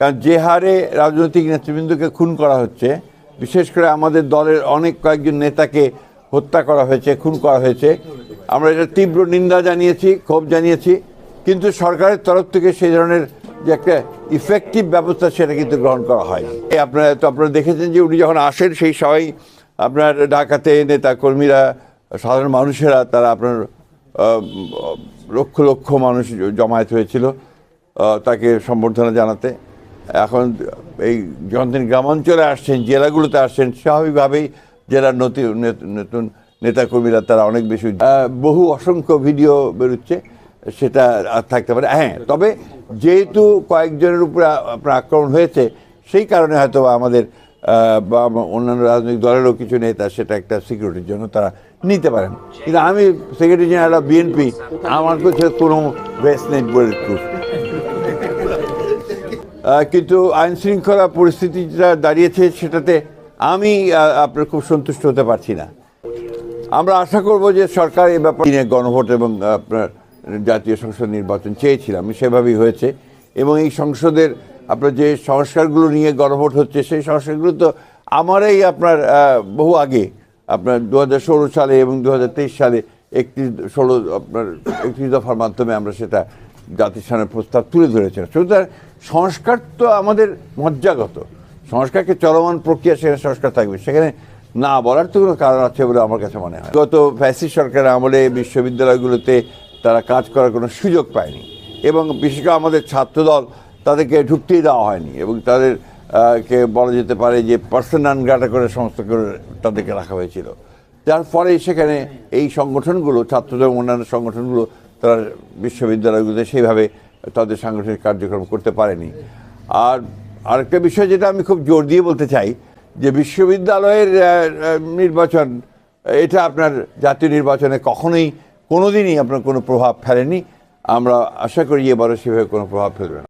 কারণ যে হারে রাজনৈতিক নেতৃবৃন্দকে খুন করা হচ্ছে, বিশেষ করে আমাদের দলের অনেক কয়েকজন নেতাকে হত্যা করা হয়েছে, খুন করা হয়েছে, আমরা এটা তীব্র নিন্দা জানিয়েছি, ক্ষোভ জানিয়েছি, কিন্তু সরকারের তরফ থেকে সেই ধরনের যে একটা ইফেক্টিভ ব্যবস্থা সেটা কিন্তু গ্রহণ করা হয়। আপনারা দেখেছেন যে উনি যখন আসেন সেই সময় আপনার ঢাকাতে নেতা কর্মীরা, সাধারণ মানুষেরা, তারা আপনার লক্ষ লক্ষ মানুষ জমায়েত হয়েছিল তাকে সম্বর্ধনা জানাতে। এখন এই যখন তিনি গ্রামাঞ্চলে আসছেন, জেলাগুলোতে আসছেন, স্বাভাবিকভাবেই জেলার নতুন নেতাকর্মীরা তারা অনেক বেশি, বহু অসংখ্য ভিডিও বেরোচ্ছে, সেটা আর থাকতে পারে। হ্যাঁ, তবে যেহেতু কয়েকজনের উপরে আপনার আক্রমণ হয়েছে, সেই কারণে হয়তো আমাদের বা অন্যান্য রাজনৈতিক দলেরও কিছু নেতা সেটা একটা সিকিউরিটির জন্য তারা নিতে পারেন। কিন্তু আমি সেক্রেটারি জেনারেল অফ বিএনপি, আমার কাছে কোনো বেস নেই বুলেট প্রুফ। কিন্তু আইন শৃঙ্খলা পরিস্থিতি যেটা দাঁড়িয়েছে সেটাতে আমি আপনার খুব সন্তুষ্ট হতে পারছি না। আমরা আশা করব যে সরকার এ ব্যাপারে গণভোট এবং আপনার জাতীয় সংসদ নির্বাচন চেয়েছিলাম, সেভাবেই হয়েছে। এবং এই সংসদের আপনার যে সংস্কারগুলো নিয়ে গণভোট হচ্ছে, সেই সংস্কারগুলো তো আমারই আপনার বহু আগে, আপনার 2016 সালে এবং 2023 সালে 31 দফার মাধ্যমে আমরা সেটা জাতির সামনে প্রস্তাব তুলে ধরেছিলাম। সুতরাং সংস্কার তো আমাদের মজ্জাগত, সংস্কারকে চলমান প্রক্রিয়া, সেখানে সংস্কার থাকবে, সেখানে না বলার তো কোনো কারণ আছে বলে আমার কাছে মনে হয়। গত ফ্যাসিস্ট সরকারের আমলে বিশ্ববিদ্যালয়গুলোতে তারা কাজ করার কোনো সুযোগ পায়নি, এবং বিশেষ করে আমাদের ছাত্রদল, তাদেরকে ঢুকতেই দেওয়া হয়নি, এবং তাদেরকে বলা যেতে পারে যে পার্সন নন গ্রাটা করে সমস্ত করে তাদেরকে রাখা হয়েছিল। যার ফলে সেখানে এই সংগঠনগুলো, ছাত্রদল এবং অন্যান্য সংগঠনগুলো, তারা বিশ্ববিদ্যালয়গুলোতে সেইভাবে তাদের সাংগঠনিক কার্যক্রম করতে পারেনি। আর আরেকটা বিষয় যেটা আমি খুব জোর দিয়ে বলতে চাই, যে বিশ্ববিদ্যালয়ের নির্বাচন, এটা আপনার জাতীয় নির্বাচনে কখনোই কোনোদিনই আপনার কোনো প্রভাব ফেলেনি। আমরা আশা করি এবারও সেভাবে কোনো প্রভাব ফেলবে না।